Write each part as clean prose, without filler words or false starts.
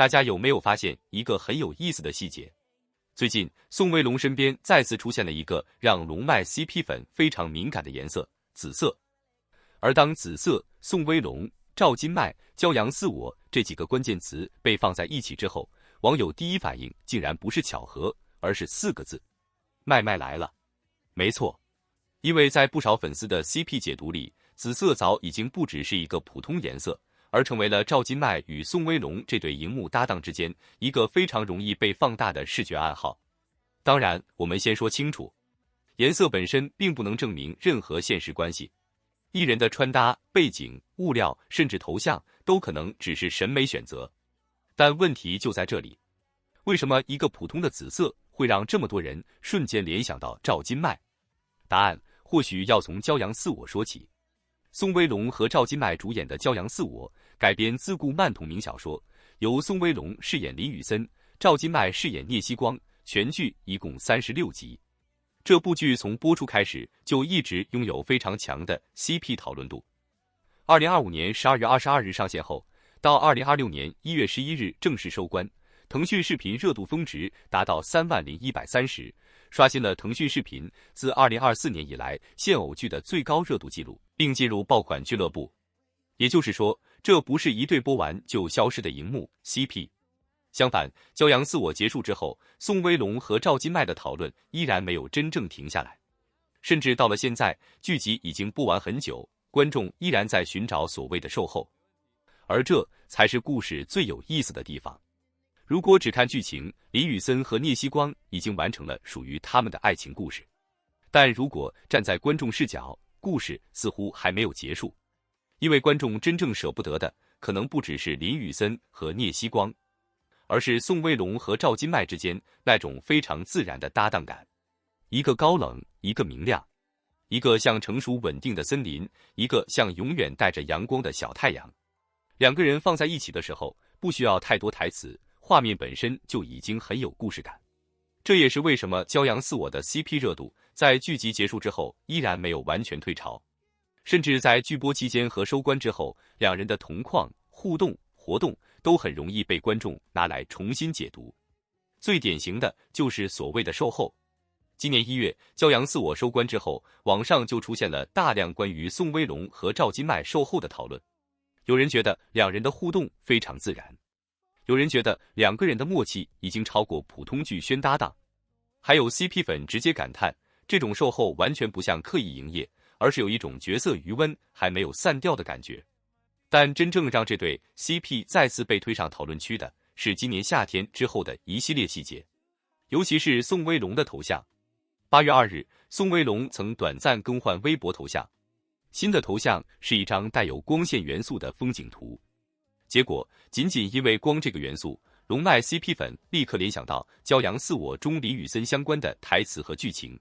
大家有没有发现一个很有意思的细节？最近宋威龙身边再次出现了一个让龙脉 CP 粉非常敏感的颜色——紫色。而当紫色、宋威龙、赵今麦、骄阳似我这几个关键词被放在一起之后，网友第一反应竟然不是巧合，而是4个字：麦麦来了。没错，因为在不少粉丝的 CP 解读里，紫色早已经不只是一个普通颜色，而成为了赵今麦与宋威龙这对荧幕搭档之间一个非常容易被放大的视觉暗号。当然，我们先说清楚，颜色本身并不能证明任何现实关系，艺人的穿搭、背景、物料甚至头像都可能只是审美选择。但问题就在这里，为什么一个普通的紫色会让这么多人瞬间联想到赵今麦？答案或许要从骄阳似我说起。宋威龙和赵今麦主演的《骄阳似我》改编自顾漫同名小说，由宋威龙饰演林宇森，赵今麦饰演聂曦光，全剧一共36集。这部剧从播出开始就一直拥有非常强的 CP 讨论度。2025年12月22日上线后，到2026年1月11日正式收官，腾讯视频热度峰值达到30130，刷新了腾讯视频自2024年以来现偶剧的最高热度纪录，并进入爆款俱乐部。也就是说，这不是一对播完就消失的荧幕 CP。相反，骄阳似我结束之后，宋威龙和赵今麦的讨论依然没有真正停下来，甚至到了现在，剧集已经播完很久，观众依然在寻找所谓的售后。而这才是故事最有意思的地方。如果只看剧情，林宇森和聂曦光已经完成了属于他们的爱情故事。但如果站在观众视角，故事似乎还没有结束，因为观众真正舍不得的，可能不只是林宇森和聂曦光，而是宋威龙和赵今麦之间那种非常自然的搭档感。一个高冷，一个明亮，一个像成熟稳定的森林，一个像永远带着阳光的小太阳。两个人放在一起的时候，不需要太多台词，画面本身就已经很有故事感。这也是为什么骄阳似我的 CP 热度在剧集结束之后依然没有完全退潮，甚至在剧播期间和收官之后，两人的同框、互动、活动都很容易被观众拿来重新解读。最典型的就是所谓的售后。今年1月，骄阳似我收官之后，网上就出现了大量关于宋威龙和赵今麦售后的讨论。有人觉得两人的互动非常自然，有人觉得两个人的默契已经超过普通剧宣搭档，还有 CP 粉直接感叹，这种售后完全不像刻意营业，而是有一种角色余温还没有散掉的感觉。但真正让这对 CP 再次被推上讨论区的是今年夏天之后的一系列细节，尤其是宋威龙的头像。8月2日，宋威龙曾短暂更换微博头像，新的头像是一张带有光线元素的风景图。结果仅仅因为光这个元素，龙脉 CP 粉立刻联想到《骄阳似我》中林宇森相关的台词和剧情，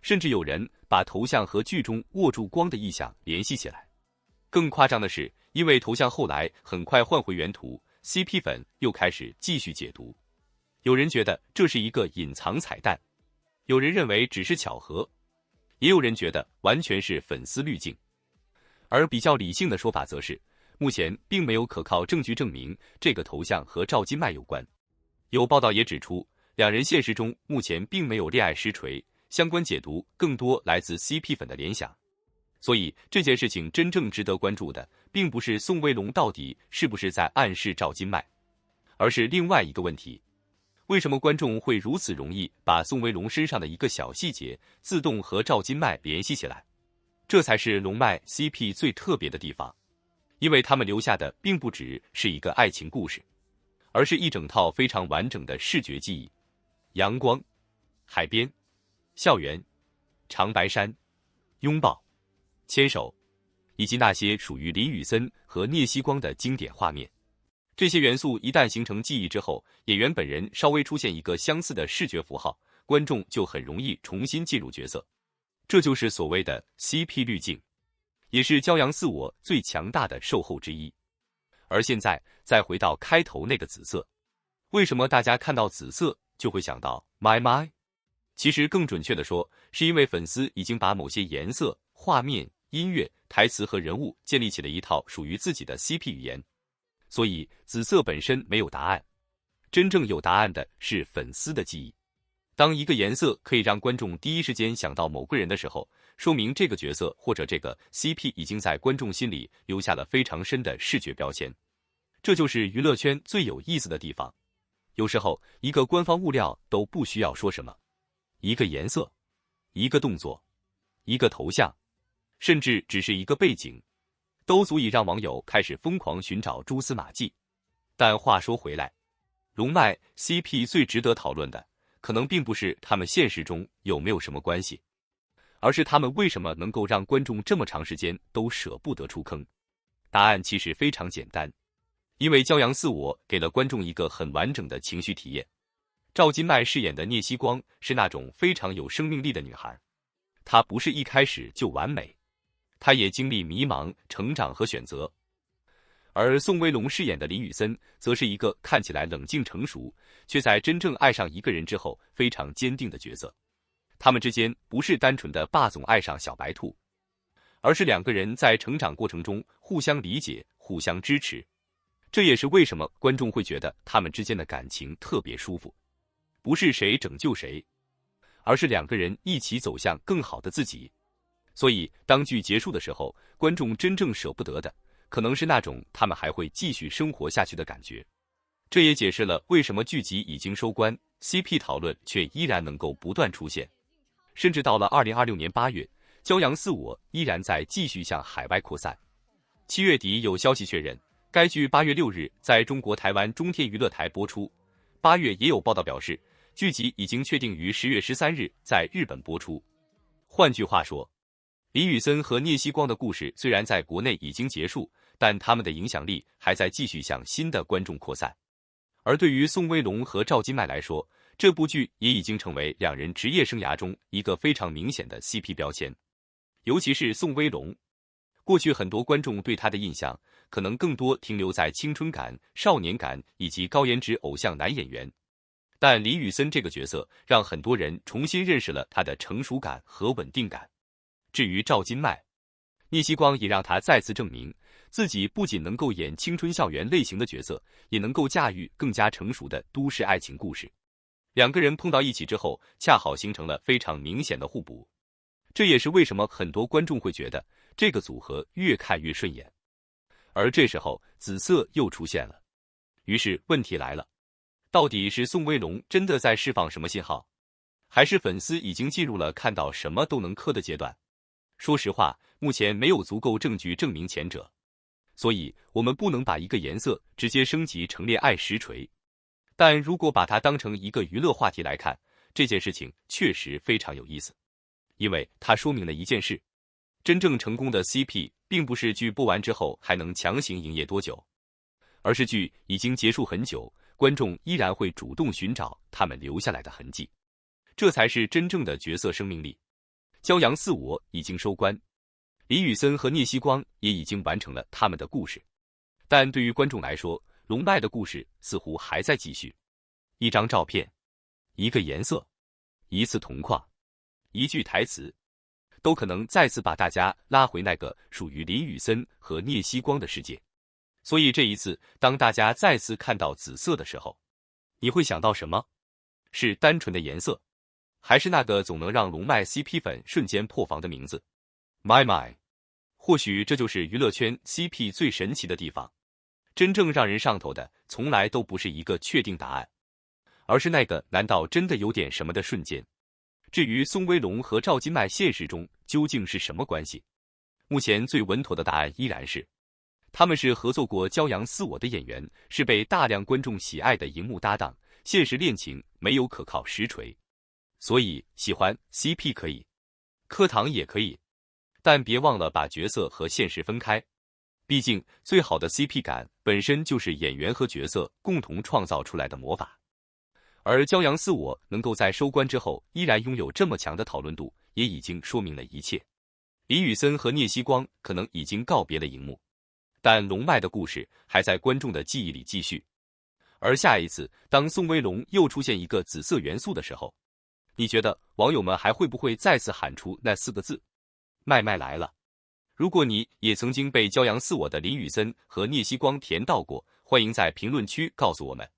甚至有人把头像和剧中握住光的意象联系起来。更夸张的是，因为头像后来很快换回原图， CP 粉又开始继续解读。有人觉得这是一个隐藏彩蛋，有人认为只是巧合，也有人觉得完全是粉丝滤镜。而比较理性的说法则是，目前并没有可靠证据证明这个头像和赵今麦有关。有报道也指出，两人现实中目前并没有恋爱实锤，相关解读更多来自 CP 粉的联想。所以这件事情真正值得关注的，并不是宋威龙到底是不是在暗示赵今麦，而是另外一个问题：为什么观众会如此容易把宋威龙身上的一个小细节自动和赵今麦联系起来？这才是龙脉 CP 最特别的地方，因为他们留下的并不只是一个爱情故事，而是一整套非常完整的视觉记忆。阳光、海边、校园、长白山、拥抱、牵手，以及那些属于林宇森和聂曦光的经典画面。这些元素一旦形成记忆之后，演员本人稍微出现一个相似的视觉符号，观众就很容易重新进入角色。这就是所谓的 CP 滤镜，也是骄阳似我最强大的售后之一。而现在再回到开头那个紫色，为什么大家看到紫色就会想到 My？ 其实更准确的说，是因为粉丝已经把某些颜色、画面、音乐、台词和人物建立起了一套属于自己的 CP 语言。所以紫色本身没有答案，真正有答案的是粉丝的记忆。当一个颜色可以让观众第一时间想到某个人的时候，说明这个角色或者这个 CP 已经在观众心里留下了非常深的视觉标签。这就是娱乐圈最有意思的地方。有时候一个官方物料都不需要说什么，一个颜色，一个动作，一个头像，甚至只是一个背景，都足以让网友开始疯狂寻找蛛丝马迹。但话说回来，龙脉 CP 最值得讨论的可能并不是他们现实中有没有什么关系，而是他们为什么能够让观众这么长时间都舍不得出坑。答案其实非常简单，因为骄阳似我给了观众一个很完整的情绪体验。赵今麦饰演的聂曦光是那种非常有生命力的女孩，她不是一开始就完美，她也经历迷茫、成长和选择。而宋威龙饰演的李宇森则是一个看起来冷静成熟，却在真正爱上一个人之后非常坚定的角色。他们之间不是单纯的霸总爱上小白兔，而是两个人在成长过程中互相理解、互相支持。这也是为什么观众会觉得他们之间的感情特别舒服，不是谁拯救谁，而是两个人一起走向更好的自己。所以当剧结束的时候，观众真正舍不得的可能是那种他们还会继续生活下去的感觉。这也解释了为什么剧集已经收官， CP 讨论却依然能够不断出现，甚至到了2026年8月，骄阳似我依然在继续向海外扩散。7月底有消息确认，该剧8月6日在中国台湾中天娱乐台播出。8月也有报道表示，剧集已经确定于10月13日在日本播出。换句话说，李宇森和聂曦光的故事虽然在国内已经结束，但他们的影响力还在继续向新的观众扩散。而对于宋威龙和赵今麦来说，这部剧也已经成为两人职业生涯中一个非常明显的 CP 标签。尤其是宋威龙，过去很多观众对他的印象可能更多停留在青春感、少年感以及高颜值偶像男演员，但李宇森这个角色让很多人重新认识了他的成熟感和稳定感。至于赵今麦，聂曦光也让他再次证明自己不仅能够演青春校园类型的角色，也能够驾驭更加成熟的都市爱情故事。两个人碰到一起之后，恰好形成了非常明显的互补。这也是为什么很多观众会觉得这个组合越看越顺眼。而这时候紫色又出现了，于是问题来了，到底是宋威龙真的在释放什么信号，还是粉丝已经进入了看到什么都能磕的阶段？说实话，目前没有足够证据证明前者，所以我们不能把一个颜色直接升级成恋爱实锤。但如果把它当成一个娱乐话题来看，这件事情确实非常有意思，因为它说明了一件事：真正成功的 CP 并不是剧播完之后还能强行营业多久，而是剧已经结束很久，观众依然会主动寻找他们留下来的痕迹，这才是真正的角色生命力。骄阳似我已经收官，李宇森和聂曦光也已经完成了他们的故事，但对于观众来说，龙脉的故事似乎还在继续。一张照片，一个颜色，一次同框，一句台词，都可能再次把大家拉回那个属于李宇森和聂曦光的世界。所以这一次，当大家再次看到紫色的时候，你会想到什么？是单纯的颜色，还是那个总能让龙脉 CP 粉瞬间破防的名字 My？ 或许这就是娱乐圈 CP 最神奇的地方，真正让人上头的从来都不是一个确定答案，而是那个难道真的有点什么的瞬间。至于宋威龙和赵今麦现实中究竟是什么关系，目前最稳妥的答案依然是他们是合作过骄阳似我的演员，是被大量观众喜爱的荧幕搭档，现实恋情没有可靠实锤。所以喜欢 CP 可以，磕糖也可以，但别忘了把角色和现实分开，毕竟最好的 CP 感本身就是演员和角色共同创造出来的魔法。而骄阳似我能够在收官之后依然拥有这么强的讨论度，也已经说明了一切。李宇森和聂曦光可能已经告别了荧幕，但龙脉的故事还在观众的记忆里继续。而下一次当宋威龙又出现一个紫色元素的时候，你觉得网友们还会不会再次喊出那4个字麦麦来了？如果你也曾经被骄阳似我的李宇森和聂曦光甜到过，欢迎欢迎在评论区告诉我们。